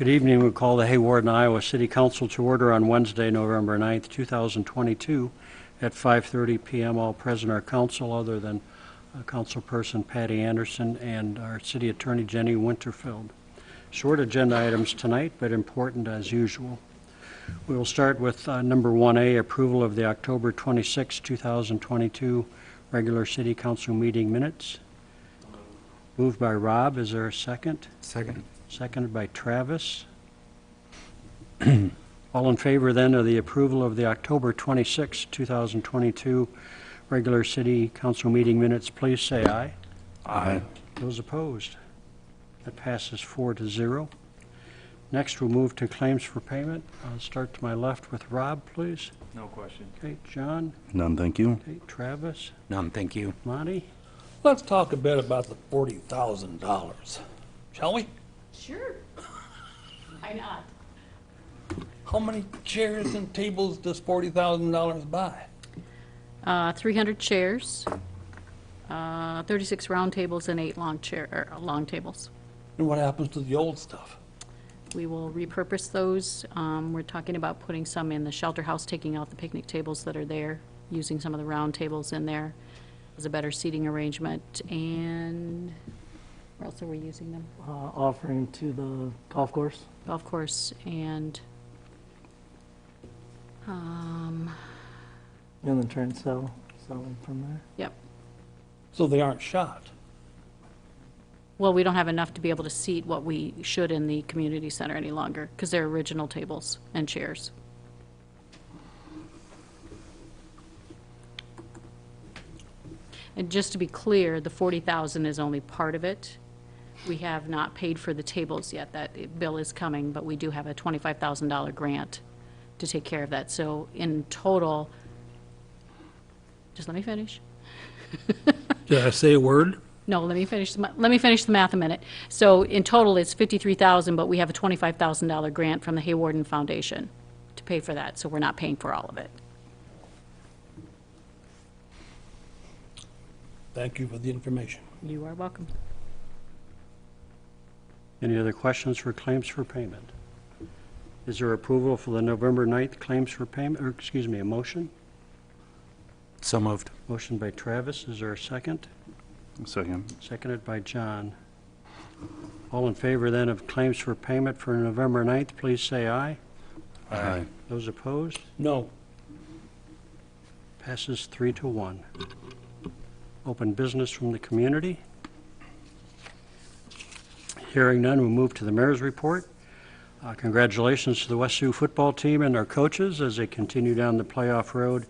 Good evening. We call the Hawarden, Iowa City Council to order on Wednesday, November 9th, 2022 at 5:30 p.m. All present are council other than Councilperson Patty Anderson and our City Attorney Jenny Winterfeld. Short agenda items tonight, but important as usual. We will start with number 1A, approval of the October 26, 2022 regular City Council meeting minutes. Moved by Rob. Is there a second? Second. Seconded by Travis. All in favor then of the approval of the October 26, 2022 regular City Council meeting minutes, please say aye. Aye. Those opposed? That passes 4-0. Next, we'll move to claims for payment. I'll start to my left with Rob, please. No question. Okay, John. None, thank you. Okay, Travis. None, thank you. Monty. Let's talk a bit about the $40,000, shall we? Sure. Why not? How many chairs and tables does $40,000 buy? 300 chairs, 36 round tables, and 8 long tables. And what happens to the old stuff? We will repurpose those. We're talking about putting some in the shelter house, taking out the picnic tables that are there, using some of the round tables in there as a better seating arrangement. And where else are we using them? Offering to the golf course. Golf course and And then try and sell them from there. yep. So they aren't shot. Well, we don't have enough to be able to seat what we should in the community center any longer because they're original tables and chairs. And just to be clear, the 40,000 is only part of it. We have not paid for the tables yet. That bill is coming, but we do have a $25,000 grant to take care of that. So in total, just let me finish. Did I say a word? No, let me finish the math a minute. So in total, it's $53,000, but we have a $25,000 grant from the Hawarden Foundation to pay for that, so we're not paying for all of it. Thank you for the information. You are welcome. Any other questions for claims for payment? Is there approval for the November 9th claims for payment, or excuse me, a motion? So moved. Motion by Travis. Is there a second? Second. Seconded by John. All in favor then of claims for payment for November 9th, please say aye. Aye. Those opposed? No. Passes 3-1. Open business from the community. Hearing none, we'll move to the mayor's report. Congratulations to the West Sioux football team and their coaches as they continue down the playoff road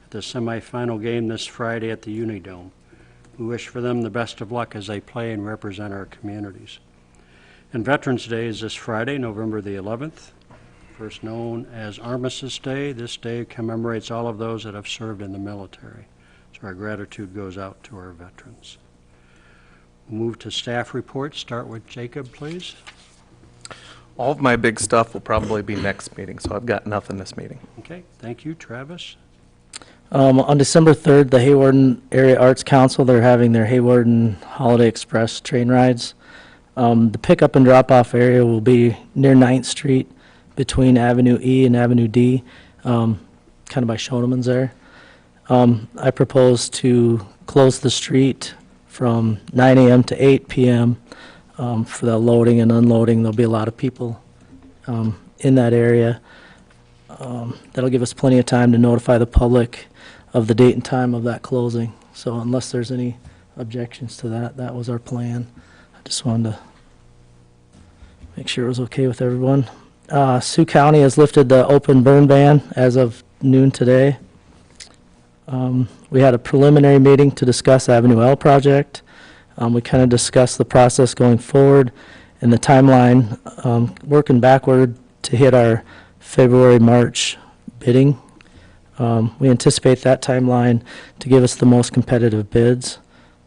at the semifinal game this Friday at the Unidome. We wish for them the best of luck as they play and represent our communities. And Veterans Day is this Friday, November the 11th, first known as Armistice Day. This day commemorates all of those that have served in the military. So our gratitude goes out to our veterans. We'll move to staff reports. Start with Jacob, please. All of my big stuff will probably be next meeting, so I've got nothing this meeting. Okay, thank you. Travis? On December 3rd, the Hawarden Area Arts Council, they're having their Hawarden Holiday Express train rides. The pickup and drop-off area will be near 9th Street between Avenue E and Avenue D, kind of by Schoeneman's there. I propose to close the street from 9 a.m. to 8 p.m. For the loading and unloading. There'll be a lot of people in that area. That'll give us plenty of time to notify the public of the date and time of that closing. So unless there's any objections to that, that was our plan. I just wanted to make sure it was okay with everyone. Sioux County has lifted the open burn ban as of noon today. We had a preliminary meeting to discuss Avenue L project. We kind of discussed the process going forward and the timeline, working backward to hit our February-March bidding. We anticipate that timeline to give us the most competitive bids.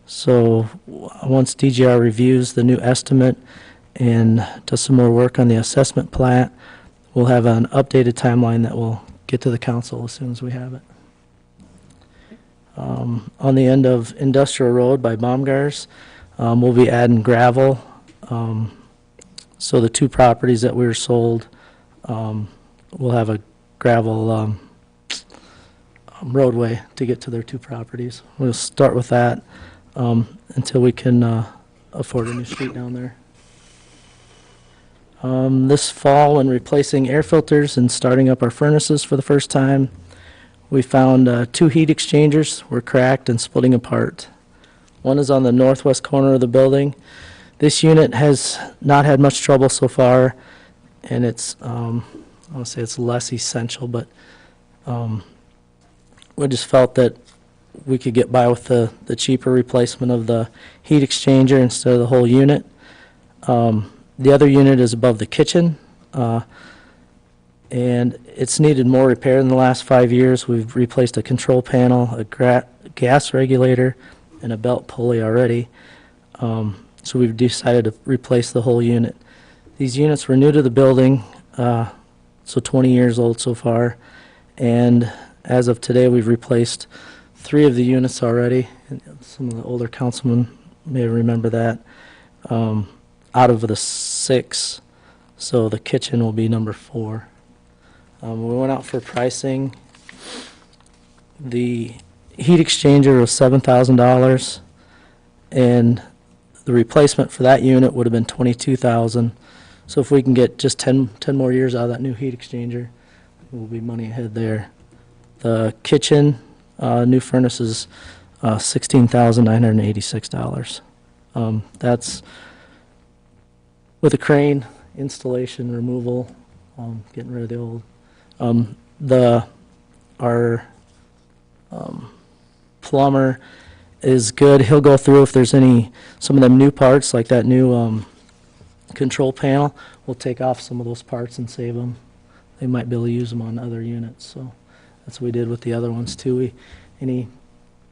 So once DGR reviews the new estimate and does some more work on the assessment plat, we'll have an updated timeline that will get to the council as soon as we have it. On the end of Industrial Road by Baumgars, we'll be adding gravel So the two properties that we were sold will have a gravel roadway to get to their two properties. We'll start with that until we can afford a new street down there. This fall, when replacing air filters and starting up our furnaces for the first time, we found two heat exchangers were cracked and splitting apart. One is on the northwest corner of the building. This unit has not had much trouble so far, and it's, I won't say it's less essential, but we just felt that we could get by with the cheaper replacement of the heat exchanger instead of the whole unit. The other unit is above the kitchen, and it's needed more repair in the last 5 years. We've replaced a control panel, a gas regulator, and a belt pulley already. So we've decided to replace the whole unit. These units were new to the building, so 20 years old so far, and as of today, we've replaced 3 of the units already. And some of the older councilmen may remember that. Out of the 6, so the kitchen will be number 4. We went out for pricing. The heat exchanger was $7,000, and the replacement for that unit would have been $22,000. So if we can get just 10 more years out of that new heat exchanger, we'll be money ahead there. The kitchen, new furnace is $16,986. That's with a crane, installation, removal, getting rid of the old. Our plumber is good. He'll go through if there's some of them new parts, like that new control panel. We'll take off some of those parts and save them. They might be able to use them on other units, so that's what we did with the other ones too. Any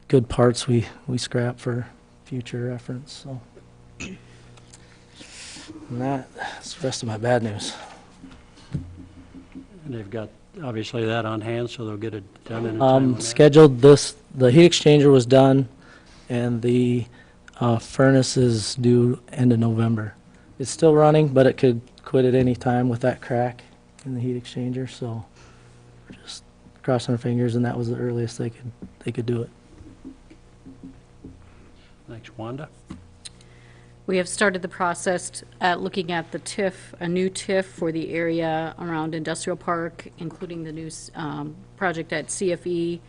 good parts we scrap for future reference, so. And that's the rest of my bad news. And they've got, obviously, that on hand, so they'll get it done in a timely manner. Scheduled the heat exchanger was done, and the furnace is due end of November. It's still running, but it could quit at any time with that crack in the heat exchanger, so we're just crossing our fingers, and that was the earliest they could do it. Thanks, Wanda. We have started the process at looking at the TIF, a new TIF for the area around Industrial Park, including the new project at CFE.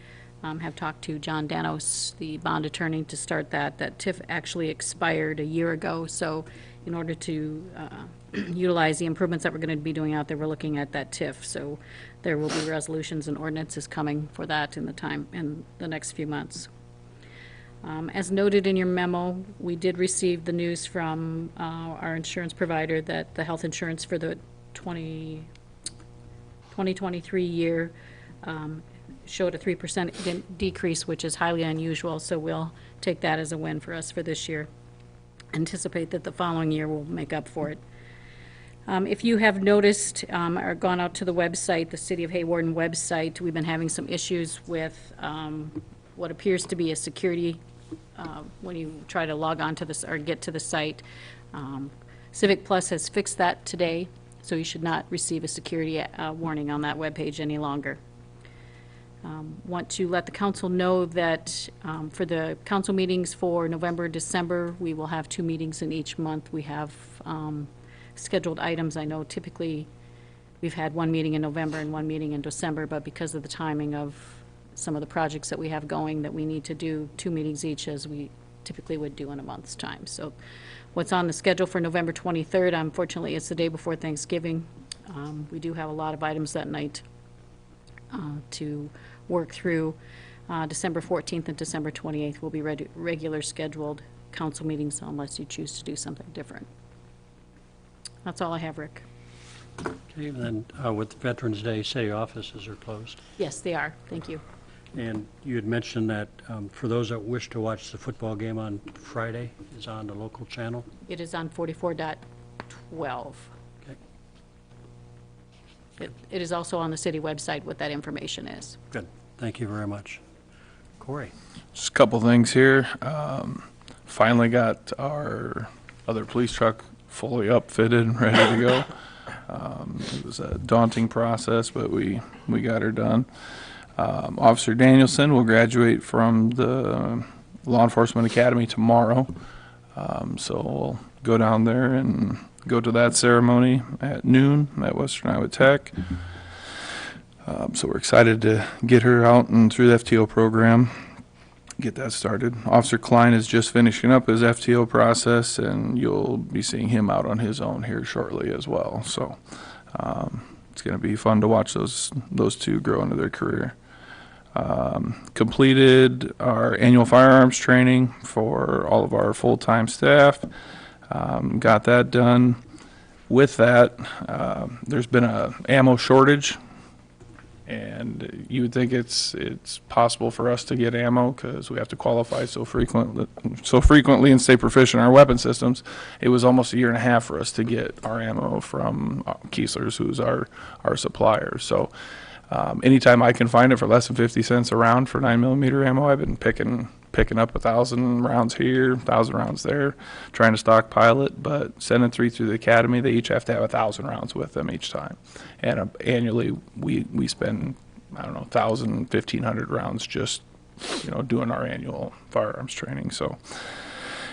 Have talked to John Danos, the bond attorney, to start that. That TIF actually expired a year ago, so in order to utilize the improvements that we're going to be doing out there, we're looking at that TIF. So there will be resolutions and ordinances coming for that in the next few months. As noted in your memo, we did receive the news from our insurance provider that the health insurance for the 2023 year showed a 3% decrease, which is highly unusual, so we'll take that as a win for us for this year. Anticipate that the following year will make up for it. If you have noticed or gone out to the website, the City of Hawarden website, we've been having some issues with what appears to be a security when you try to log on to this or get to the site. Civic Plus has fixed that today, so you should not receive a security warning on that webpage any longer. Want to let the council know that for the council meetings for November, December, we will have 2 meetings in each month. We have scheduled items. I know typically we've had 1 meeting in November and 1 meeting in December, but because of the timing of some of the projects that we have going, that we need to do 2 meetings each as we typically would do in a month's time. So what's on the schedule for November 23rd, unfortunately, it's the day before Thanksgiving. We do have a lot of items that night to work through. December 14th and December 28th will be regular scheduled council meetings unless you choose to do something different. That's all I have, Rick. Okay, and then with Veterans Day, city offices are closed. Yes, they are. Thank you. And you had mentioned that for those that wish to watch the football game on Friday, is on the local channel. It is on 44.12. Okay, It is also on the city website what that information is. good. Thank you very much. Corey? Just a couple things here. Finally got our other police truck fully upfitted and ready to go. It was a daunting process, but we got her done. Officer Danielson will graduate from the Law Enforcement Academy tomorrow. So we'll go down there and go to that ceremony at noon at Western Iowa Tech. So we're excited to get her out and through the FTO program, get that started. Officer Klein is just finishing up his FTO process, and you'll be seeing him out on his own here shortly as well. So it's going to be fun to watch those two grow into their career. Completed our annual firearms training for all of our full-time staff. Got that done. With that, there's been a ammo shortage, and you would think it's possible for us to get ammo because we have to qualify so frequently and stay proficient in our weapon systems. It was almost a year and a half for us to get our ammo from Kiesler's, who's our supplier. So anytime I can find it for less than 50 cents a round for 9mm ammo, I've been picking up 1,000 rounds here, 1,000 rounds there, trying to stockpile it. But sending 3 through the academy, they each have to have 1,000 rounds with them each time. And annually, we spend, I don't know, 1,000, 1,500 rounds just, doing our annual firearms training. So,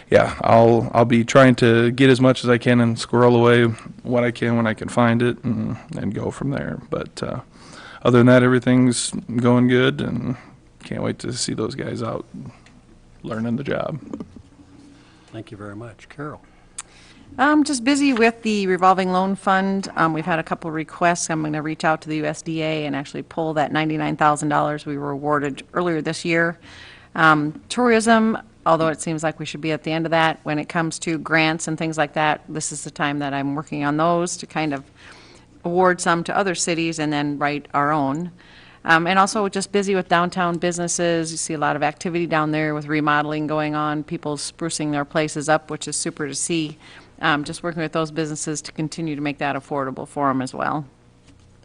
yeah, I'll be trying to get as much as I can and squirrel away what I can when I can find it and go from there. But other than that, everything's going good, and can't wait to see those guys out learning the job. Thank you very much. Carol? Just busy with the revolving loan fund. We've had a couple requests. I'm going to reach out to the USDA and actually pull that $99,000 we were awarded earlier this year. Tourism, although it seems like we should be at the end of that, when it comes to grants and things like that, this is the time that I'm working on those to kind of award some to other cities and then write our own. And also just busy with downtown businesses. You see a lot of activity down there with remodeling going on, people sprucing their places up, which is super to see. Just working with those businesses to continue to make that affordable for them as well.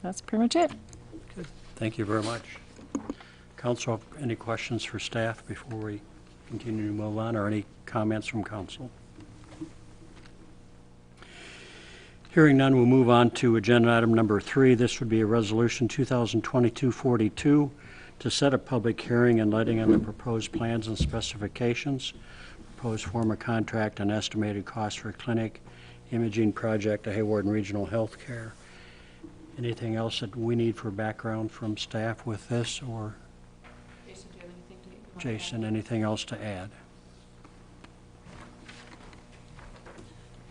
That's pretty much it. Good. Thank you very much. Council, any questions for staff before we continue to move on, or any comments from council? Hearing none, we'll move on to agenda item number 3. This would be a resolution 2022-42 to set a public hearing and letting on the proposed plans and specifications, proposed form of contract, and estimated cost for clinic imaging project at Hawarden Regional Healthcare. Anything else that we need for background from staff with this, or Jason, do you have anything to add? Jason, anything else to add?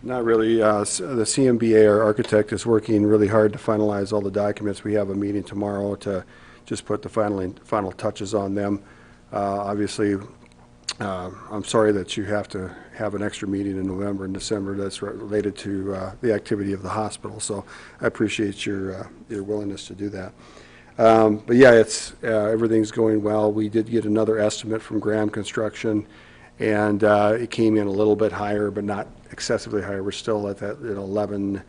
Not really. The CMBA, our architect, is working really hard to finalize all the documents. We have a meeting tomorrow to just put the final touches on them. Obviously, I'm sorry that you have to have an extra meeting in November and December that's related to the activity of the hospital. So I appreciate your willingness to do that. But yeah, everything's going well. We did get another estimate from Graham Construction, and it came in a little bit higher, but not excessively higher. We're still at that 11,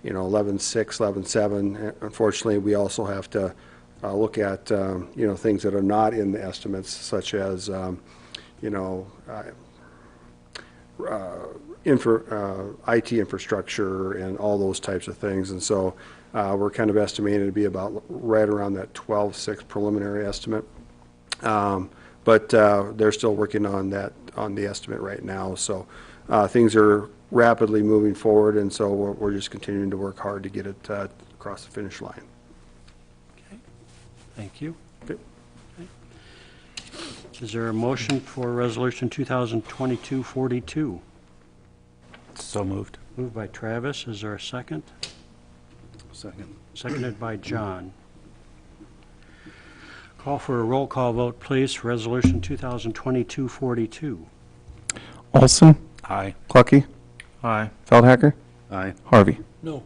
11.6, 11.7. Unfortunately, we also have to look at things that are not in the estimates, such as IT infrastructure and all those types of things. And so we're kind of estimating to be about right around that 12.6 preliminary estimate. But they're still working on the estimate right now. So things are rapidly moving forward, and so we're just continuing to work hard to get it across the finish line. Okay. Thank you. Okay. Okay. Is there a motion for resolution 2022-42? So moved. Moved by Travis. Is there a second? Second. Seconded by John. Call for a roll call vote, please, for resolution 2022-42. Olson, Aye. Clucky, Aye. Feldhacker, Aye. Harvey. No.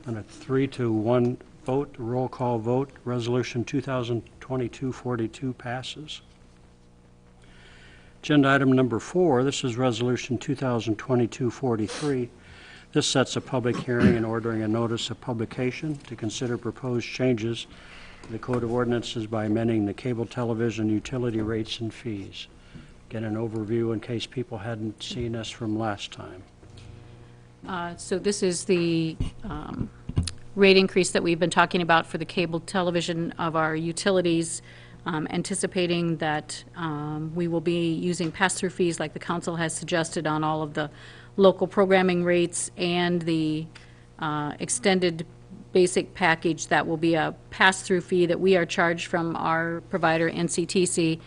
On a 3-1 vote, roll call vote, resolution 2022-42 passes. Agenda item number 4, this is resolution 2022-43. This sets a public hearing and ordering a notice of publication to consider proposed changes to the Code of Ordinances by amending the cable television utility rates and fees. Get an overview in case people hadn't seen us from last time. So this is the rate increase that we've been talking about for the cable television of our utilities, anticipating that we will be using pass-through fees like the council has suggested on all of the local programming rates and the extended basic package. That will be a pass-through fee that we are charged from our provider, NCTC,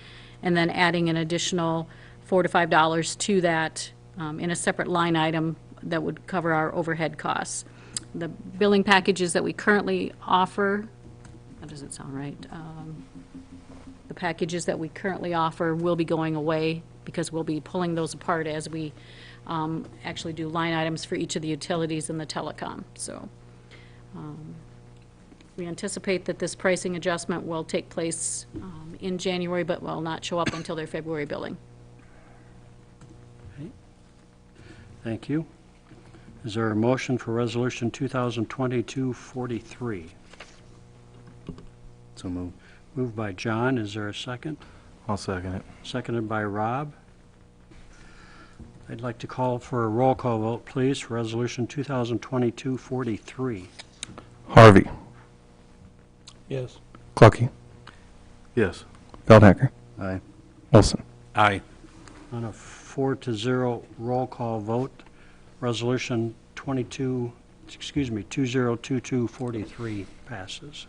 and then adding an additional $4 to $5 to that in a separate line item that would cover our overhead costs. The billing packages that we currently offer, that doesn't sound right. The packages that we currently offer will be going away because we'll be pulling those apart as we actually do line items for each of the utilities and the telecom. So we anticipate that this pricing adjustment will take place in January, but will not show up until their February billing. Thank you. Is there a motion for Resolution 2022-43? So moved. Moved by John. Is there a second? I'll second it. Seconded by Rob. I'd like to call for a roll call vote, please, for Resolution 2022-43. Harvey. Yes. Clucky. Yes. Feldhacker. Aye. Wilson. Aye. On a 4-0 roll call vote, Resolution 2022-43 passes.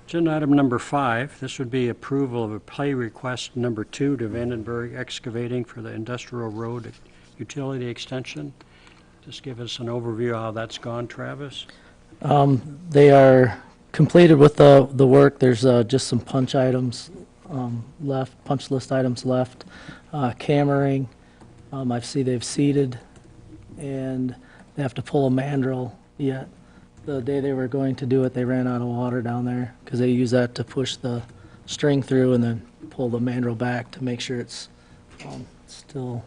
Agenda item number 5, this would be approval of a pay request number 2 to Vandenberg Excavating for the Industrial Road Utility Extension. Just give us an overview of how that's gone, Travis. They are completed with the work. There's just some punch items left, punch list items left. Cammering, I see they've seeded, and they have to pull a mandrel yet. The day they were going to do it, they ran out of water down there because they use that to push the string through and then pull the mandrel back to make sure it's still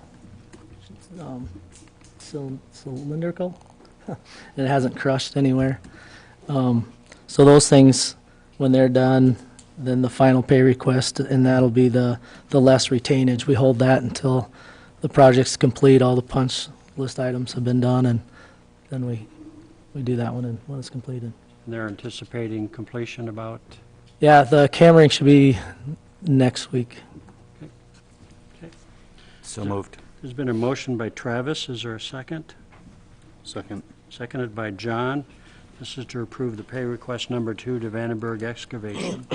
cylindrical. And it hasn't crushed anywhere. So those things, when they're done, then the final pay request, and that'll be the less retainage. We hold that until the project's complete, all the punch list items have been done, and then we do that one when it's completed. And they're anticipating completion about, Yeah, the cammering should be next week. So moved. there's been a motion by Travis. Is there a second? Second. Seconded by John. This is to approve the pay request number 2 to Vandenberg Excavation.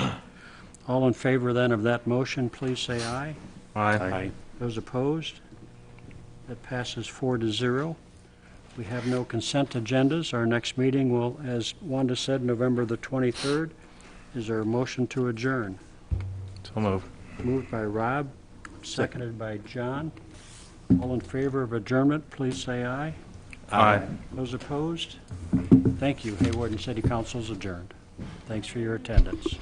All in favor then of that motion, please say aye. Aye. Those opposed? That passes 4-0. We have no consent agendas. Our next meeting will, as Wanda said, November the 23rd. Is there a motion to adjourn? So moved. Moved by Rob, seconded by John. All in favor of adjournment, please say aye. Aye. Those opposed? Thank you. Hawarden City Council is adjourned. Thanks for your attendance.